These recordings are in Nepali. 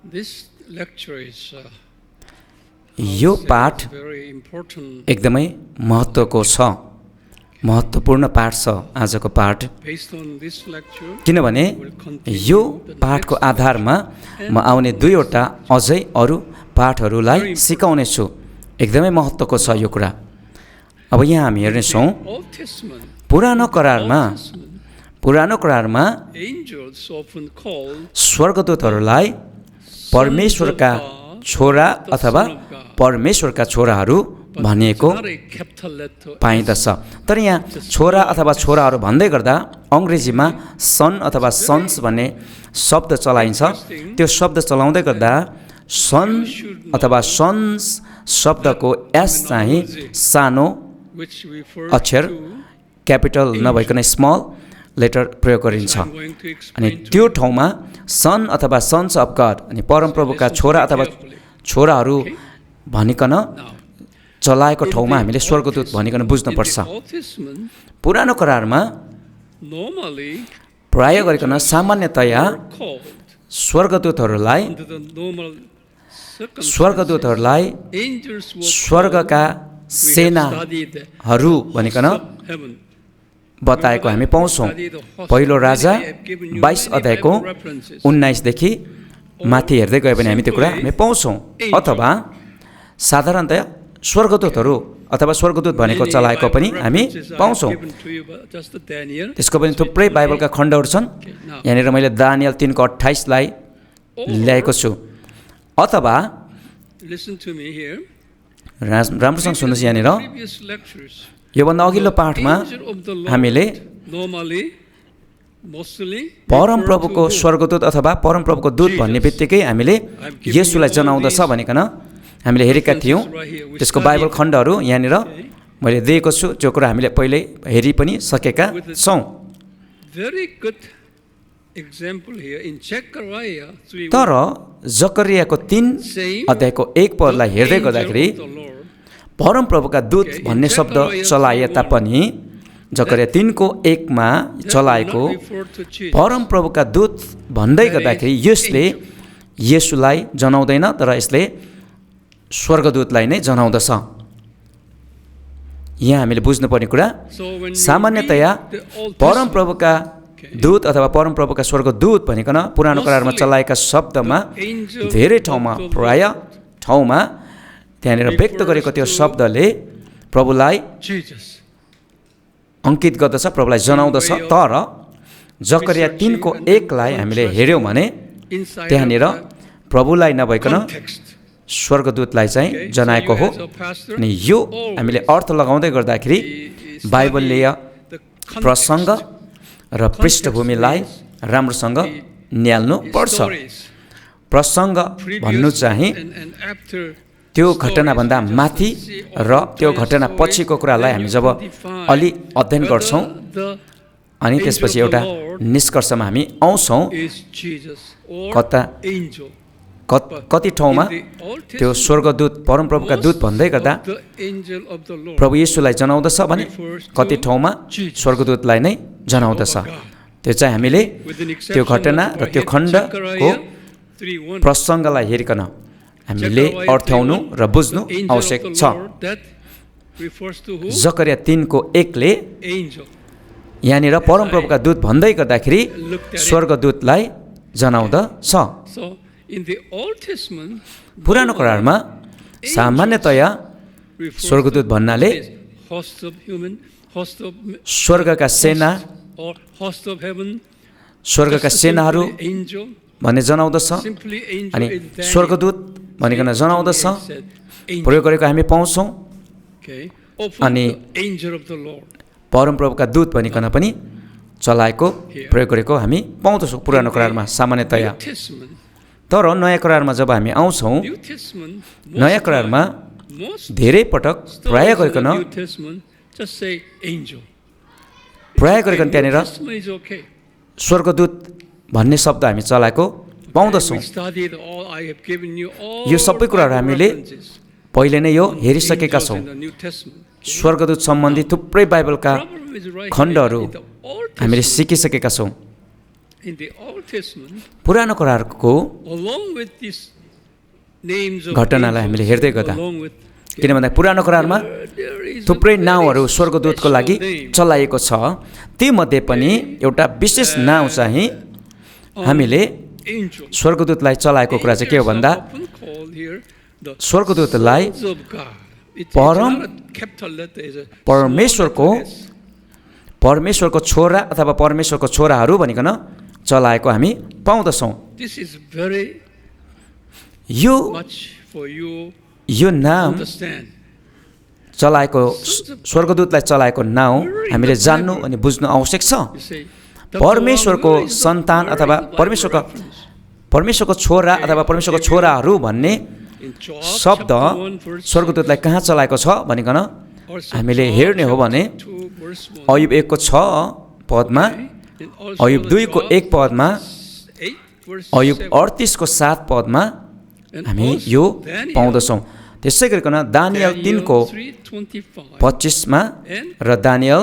This lecture is यो पाठ very important. एकदमै महत्त्वको छ, महत्त्वपूर्ण पाठ छ आजको पाठ। Based on this lecture, किनभने यो पाठको आधारमा म आउने दुईवटा अझै अरू पाठहरूलाई सिकाउने छु। एकदमै महत्त्वको छ यो कुरा। अब यहाँ हामी हेर्नेछौँ Old Testament, पुरानो करारमा angels often called स्वर्गदूतहरूलाई परमेश्वरका छोरा अथवा परमेश्वरका छोराहरू भनिएको not a capital letter. पाइदछ। तर यहाँ छोरा अथवा छोराहरू भन्दै गर्दा अङ्ग्रेजीमा सन अथवा सन्स भन्ने शब्द चलाइन्छ। त्यो शब्द चलाउँदै गर्दा सन अथवा सन्स शब्दको एस चाहिँ सानो Which refers अक्षर to, क्यापिटल नभइकन स्मल लेटर प्रयोग गरिन्छ। I'm going to अनि explain to त्यो you. ठाउँमा सन अथवा सन्स अफ गड अनि परमप्रभुका छोरा अथवा छोराहरू भनिकन चलाएको ठाउँमा हामीले स्वर्गदूत भनिकन बुझ्नुपर्छ। In the Old Testament, पुरानो करारमा normally प्राय गरिकन सामान्यतया called स्वर्गदूतहरूलाई under the normal circumstances. स्वर्गदूतहरूलाई Angels were स्वर्गका सेनाहरू भनिकन heaven. बताएको हामी पाउँछौँ। पहिलो राजा 22 अध्यायको 19 देखि माथि हेर्दै गयो भने हामी त्यो कुरा हामी पाउँछौँ। अथवा साधारणतया स्वर्गदूतहरू अथवा स्वर्गदूत भनेको चलाएको पनि हामी पाउँछौँ। त्यसको पनि थुप्रै बाइबलका खण्डहरू छन्। यहाँनिर मैले दानियल 3:28 लाई ल्याएको छु। अथवा Listen to me here. राम्रोसँग सुन्नुहोस्, यहाँनिर Previous lectures, योभन्दा अघिल्लो पाठमा angel of the Lord हामीले normally, mostly परमप्रभुको स्वर्गदूत अथवा परमप्रभुको दूत भन्ने बित्तिकै हामीले येशूलाई जनाउँदछ भनिकन हामीले हेरेका थियौँ। त्यसको बाइबल खण्डहरू यहाँनिर मैले दिएको छु, जो कुरा हामीले पहिल्यै हेरि पनि सकेका छौँ। very good example here in Zechariah 3. तर जकरियाको 3 अध्यायको 1 पदलाई हेर्दै गर्दाखेरि परमप्रभुका दूत भन्ने शब्द चलाए तापनि जकरिया 3:1 मा चलाएको परमप्रभुका दूत भन्दै गर्दाखेरि यसले येशूलाई जनाउँदैन, तर यसले स्वर्गदूतलाई नै जनाउँदछ। यहाँ हामीले बुझ्नुपर्ने कुरा सामान्यतया परमप्रभुका दूत अथवा परमप्रभुका स्वर्गदूत भनिकन पुरानो करारमा चलाएका शब्दमा धेरै ठाउँमा प्राय ठाउँमा त्यहाँनिर व्यक्त गरेको त्यो शब्दले प्रभुलाई अङ्कित गर्दछ, प्रभुलाई जनाउँदछ। तर जकरिया 3:1 लाई हामीले हेऱ्यौँ भने त्यहाँनिर प्रभुलाई नभइकन स्वर्गदूतलाई चाहिँ जनाएको हो। अनि यो हामीले अर्थ लगाउँदै गर्दाखेरि बाइबलीय प्रसङ्ग र पृष्ठभूमिलाई राम्रोसँग निहाल्नु पर्छ। प्रसङ्ग भन्नु चाहिँ त्यो घटनाभन्दा माथि र त्यो घटना पछिको कुरालाई हामी जब अलि अध्ययन गर्छौँ अनि त्यसपछि एउटा निष्कर्षमा हामी आउँछौँ। कति ठाउँमा त्यो स्वर्गदूत परमप्रभुका दूत भन्दै गर्दा प्रभु येशूलाई जनाउँदछ भने कति ठाउँमा स्वर्गदूतलाई नै जनाउँदछ। त्यो चाहिँ हामीले त्यो घटना र त्यो खण्डको प्रसङ्गलाई हेरिकन हामीले अर्थ्याउनु र बुझ्नु आवश्यक छ। जकरिया 3:1 ले यहाँनिर परमप्रभुका दूत भन्दै गर्दाखेरि स्वर्गदूतलाई जनाउँदछ। पुरानो करारमा सामान्यतया स्वर्गदूत भन्नाले स्वर्गका सेना स्वर्गका सेनाहरू भन्ने जनाउँदछ। अनि स्वर्गदूत भनिकन जनाउँदछ प्रयोग गरेको हामी पाउँछौँ। अनि परमप्रभुका दूत भनिकन पनि चलाएको प्रयोग गरेको हामी पाउँदछौँ पुरानो करारमा सामान्यतया। तर नयाँ करारमा जब हामी आउँछौँ, नयाँ करारमा धेरै पटक प्राय गरिकन त्यहाँनिर स्वर्गदूत भन्ने शब्द हामी चलाएको पाउँदछौँ। यो सबै कुराहरू हामीले पहिले नै यो हेरिसकेका छौँ। स्वर्गदूत सम्बन्धी थुप्रै बाइबलका खण्डहरू हामीले सिकिसकेका छौँ। in the Old Testament, पुरानो करारको along with these names of घटनालाई हामीले angels, हेर्दै गर्दा along with किन भन्दा पुरानो करारमा there is a थुप्रै very नाउँहरू स्वर्गदूतको लागि special name चलाइएको छ तीमध्ये पनि एउटा विशेष नाउँ चाहिँ हामीले angel. स्वर्गदूतलाई चलाएको कुरा चाहिँ के हो Angels भन्दा are often called here the स्वर्गदूतलाई sons of God. It's परम not a capital letter, it's a small परमेश्वरको letter S. परमेश्वरको छोरा अथवा परमेश्वरको छोराहरू भनिकन चलाएको हामी पाउँदछौँ This is very यो much for you यो to नाम understand. चलाएको स्वर्गदूतलाई चलाएको नाउँ हामीले जान्नु अनि बुझ्नु आवश्यक छ You say, Dr. परमेश्वरको Hwang, where is the- सन्तान where अथवा is the Bible परमेश्वरको reference? परमेश्वरको छोरा अथवा परमेश्वरको छोराहरू भन्ने In Job शब्द chapter 1, verse 6, स्वर्गदूतलाई कहाँ चलाएको छ भनिकन or हामीले Job हेर्ने हो भने chapter 2, verse 1. अयुब 1 को 6 पदमा And also अयुब the 2 को Job 1 पदमा 8, verse अयुब 7. 38 को 7 पदमा And हामी also यो Daniel, पाउँदछौँ त्यसै गरिकन दानियल 3 को 3:25. 25 मा र दानियल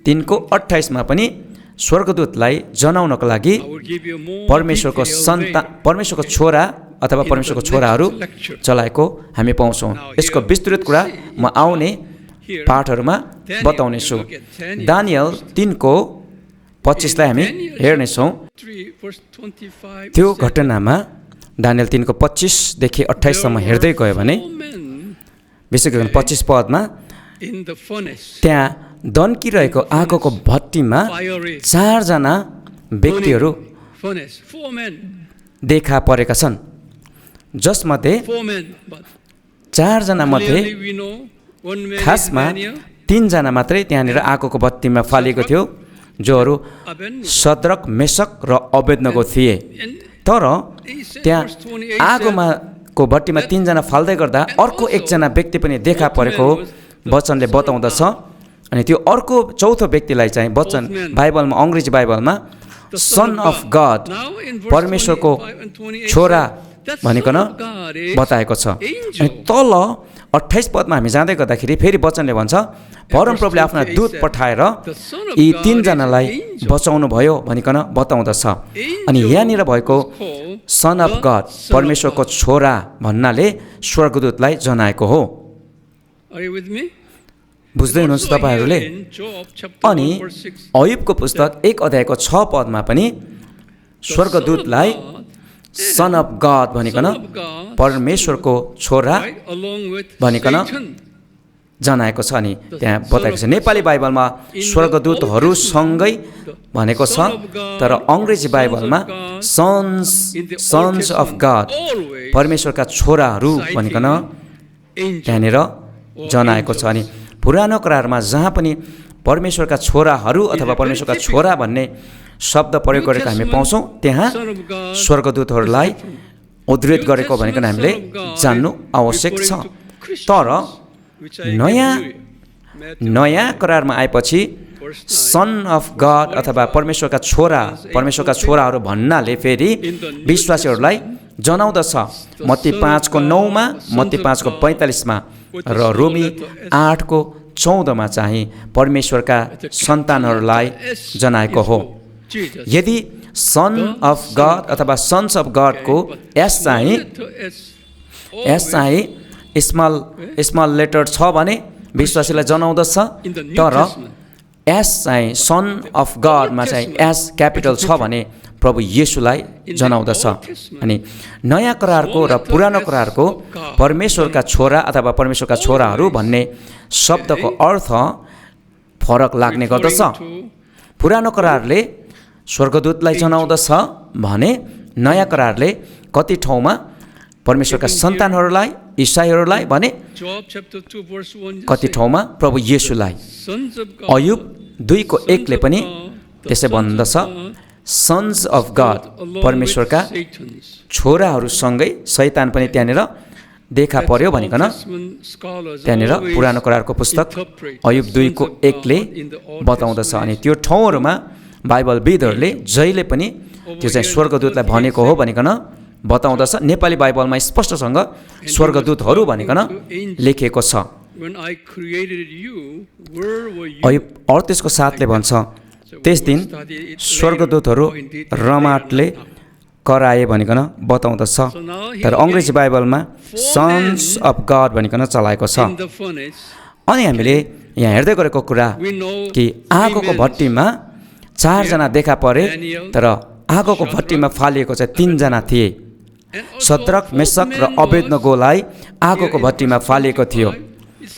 3 को 28 मा पनि स्वर्गदूतलाई जनाउनको लागि I will give you more परमेश्वरको detailed सन्तान way. परमेश्वरको छोरा अथवा परमेश्वरको छोराहरू चलाएको हामी पाउँछौँ यसको विस्तृत कुरा म आउने पाठहरूमा बताउने छु दानियल 3 को 25 लाई हामी हेर्नेछौँ 3, verse 25, त्यो it says, घटनामा दानियल 3 को 25 देखि 28 सम्म हेर्दै गयो भने 4 men विशेष गरी 25 पदमा in the furnace, त्यहाँ दन्किरहेको आगोको भट्टीमा fiery 4 जना व्यक्तिहरू furnace. 4 men, देखा परेका छन् जसमध्ये 4 men. But 4 जना मध्ये clearly we know one man is खासमा Daniel, 3 जना मात्रै त्यहाँनिर आगोको बत्तीमा फालेको थियो जोहरू Abednego. सद्रक मेसक र अबेदनको थिए And तर he said, त्यहाँ verse 28 आगोमा को भट्टीमा 3 जना फाल्दै गर्दा अर्को एकजना व्यक्ति पनि देखा परेको वचनले बताउँदछ अनि त्यो अर्को चौथो व्यक्तिलाई चाहिँ वचन बाइबलमा अङ्ग्रेजी बाइबलमा the son of God Now in verse परमेश्वरको 25 and 28 छोरा that भनिकन son of God is बताएको छ angel. अनि तल 28 पदमा हामी जाँदै गर्दाखेरि फेरि वचनले भन्छ परमप्रभुले आफ्ना दूत पठाएर यी 3 जनालाई बचाउनु भयो भनिकन बताउँदछ अनि यहाँनिर भएको सन अफ गड परमेश्वरको छोरा भन्नाले स्वर्गदूतलाई जनाएको हो Are you with me? बुझ्दै हुनुहुन्छ Also तपाईँहरूले here in Job chapter अनि 1, verse 6, अयुबको पुस्तक 1 अध्यायको 6 पदमा पनि स्वर्गदूतलाई सन अफ गड भनिकन Son of God, परमेश्वरको छोरा right, along with भनिकन Satan. जनाएको छ अनि त्यहाँ बताएको छ नेपाली बाइबलमा स्वर्गदूतहरूसँगै भनेको छ तर अङ्ग्रेजी बाइबलमा सन्स अफ गड परमेश्वरका छोराहरू भनिकन त्यहाँनिर जनाएको छ अनि पुरानो करारमा जहाँ पनि परमेश्वरका छोराहरू अथवा परमेश्वरका छोरा भन्ने शब्द प्रयोग गरेको हामी पाउँछौँ त्यहाँ स्वर्गदूतहरूलाई उद्धृत गरेको भनेको हामीले जान्नु आवश्यक छ तर नयाँ करारमा आएपछि सन अफ गड अथवा परमेश्वरका छोराहरू भन्नाले फेरि विश्वासीहरूलाई जनाउँदछ मत्ती 5 को 9 मा मत्ती 5 को 45 मा र रोमी 8 को 14 मा चाहिँ परमेश्वरका सन्तानहरूलाई जनाएको हो यदि सन अफ गड अथवा सन्स अफ गडको एस चाहिँ स्मल लेटर छ भने विश्वासीलाई जनाउँदछ तर एस चाहिँ सन अफ गडमा चाहिँ एस क्यापिटल छ भने प्रभु येशूलाई जनाउँदछ अनि नयाँ करारको र पुरानो करारको परमेश्वरका छोरा अथवा परमेश्वरका छोराहरू भन्ने शब्दको अर्थ फरक लाग्ने गर्दछ पुरानो करारले स्वर्गदूतलाई जनाउँदछ भने नयाँ करारले कति ठाउँमा परमेश्वरका सन्तानहरूलाई इसाईहरूलाई भने कति ठाउँमा प्रभु येशूलाई अयुब 2 को 1 ले पनि त्यसै भन्दछ सन्स अफ गड परमेश्वरका छोराहरूसँगै शैतान पनि त्यहाँनिर देखा पर्यो भनिकन त्यहाँनिर पुरानो करारको पुस्तक अयुब 2 को 1 ले बताउँदछ अनि त्यो ठाउँहरूमा बाइबलविदहरूले जहिले पनि त्यो चाहिँ स्वर्गदूतलाई भनेको हो भनिकन बताउँदछ नेपाली बाइबलमा स्पष्टसँग स्वर्गदूतहरू भनिकन लेखिएको छ अयुब 38 को 7 ले भन्छ त्यस दिन स्वर्गदूतहरू रमाटले कराए भनिकन बताउँदछ। तर अङ्ग्रेजी बाइबलमा सन्स अफ गड भनिकन चलाएको छ। In the furnace, अनि हामीले यहाँ हेर्दै गरेको कुरा we know कि आगोको भट्टीमा 4 जना देखा परे, तर आगोको भट्टीमा फालिएको चाहिँ 3 जना थिए। and also सद्रक, मेसक र अबेदनगोलाई आगोको भट्टीमा फालिएको थियो।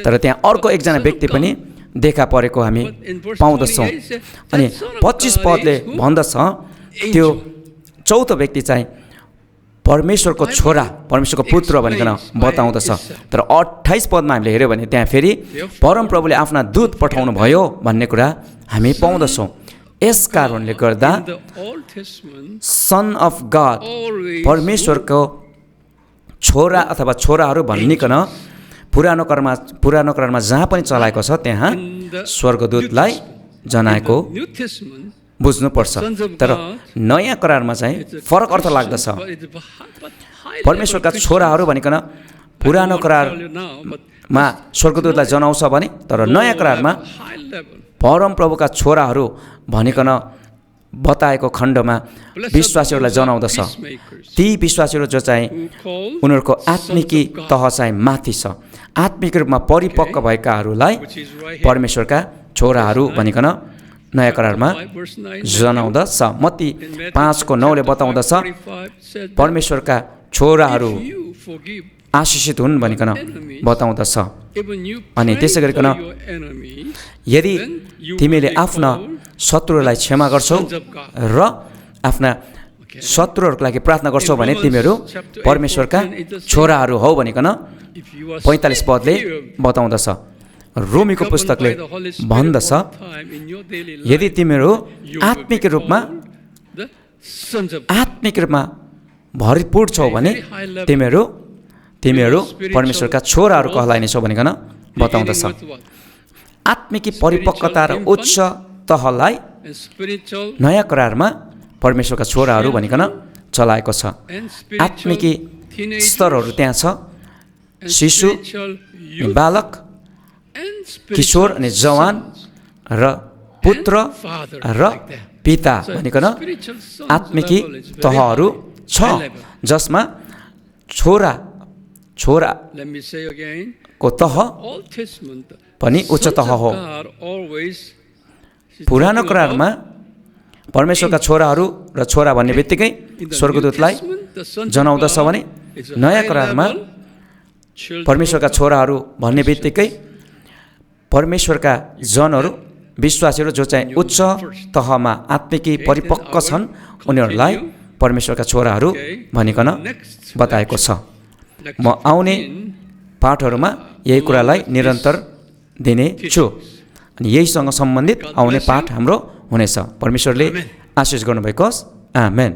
तर त्यहाँ अर्को एकजना व्यक्ति पनि देखा परेको हामी पाउँदछौँ। अनि 25 पदले भन्दछ त्यो चौथो व्यक्ति चाहिँ परमेश्वरको छोरा, परमेश्वरको पुत्र भनिकन बताउँदछ। तर 28 पदमा हामीले हेऱ्यौँ भने त्यहाँ फेरि परमप्रभुले आफ्ना दूत पठाउनु भयो भन्ने कुरा हामी पाउँदछौँ। यस कारणले गर्दा in the Old Testament, son of God, always परमेश्वरको छोरा अथवा छोराहरू भनिकन पुरानो करारमा जहाँ पनि चलाएको छ त्यहाँ स्वर्गदूतलाई जनाएको New Testament, बुझ्नुपर्छ। तर नयाँ करारमा चाहिँ फरक अर्थ लाग्दछ। परमेश्वरका छोराहरू भनिकन पुरानो करारमा स्वर्गदूतलाई जनाउँछ भने, तर नयाँ करारमा परमप्रभुका छोराहरू भनिकन बताएको खण्डमा विश्वासीहरूलाई जनाउँदछ। ती विश्वासीहरू जो चाहिँ उनीहरूको आत्मिकी तह चाहिँ माथि छ, आत्मिक रूपमा परिपक्व भएकाहरूलाई परमेश्वरका छोराहरू भनिकन नयाँ करारमा जनाउँदछ। मत्ती 5:9 बताउँदछ परमेश्वरका छोराहरू आशिषित हुन् भनिकन बताउँदछ। अनि त्यसै गरिकन यदि तिमीले आफ्ना शत्रुलाई क्षमा गर्छौ र आफ्ना शत्रुहरूको लागि प्रार्थना गर्छौ भने तिमीहरू परमेश्वरका छोराहरू हौ भनिकन 45 पदले बताउँदछ। रोमीको पुस्तकले भन्दछ यदि तिमीहरू आत्मिक रूपमा भरिपूर्ण छौ भने तिमीहरू परमेश्वरका छोराहरू कहलाइनेछौ भनिकन बताउँदछ। आत्मिकी परिपक्वता र उच्च तहलाई नयाँ करारमा परमेश्वरका छोराहरू भनिकन चलाएको छ। आत्मिकी स्तरहरू त्यहाँ छ, शिशु, बालक, किशोर अनि जवान र पुत्र र पिता भनिकन आत्मिकी तहहरू छ, जसमा छोराको तह पनि उच्च तह हो। पुरानो करारमा परमेश्वरका छोराहरू र छोरा भन्ने बित्तिकै स्वर्गदूतलाई जनाउँदछ भने नयाँ करारमा परमेश्वरका छोराहरू भन्ने बित्तिकै परमेश्वरका जनहरू, विश्वासीहरू जो चाहिँ उच्च तहमा आत्मिकी परिपक्व छन् उनीहरूलाई परमेश्वरका छोराहरू भनिकन बताएको छ। म आउने पाठहरूमा यही कुरालाई निरन्तर दिने छु अनि यहीसँग सम्बन्धित आउने पाठ हाम्रो हुनेछ। परमेश्वरले आशिष गर्नुभएको होस्। आमेन।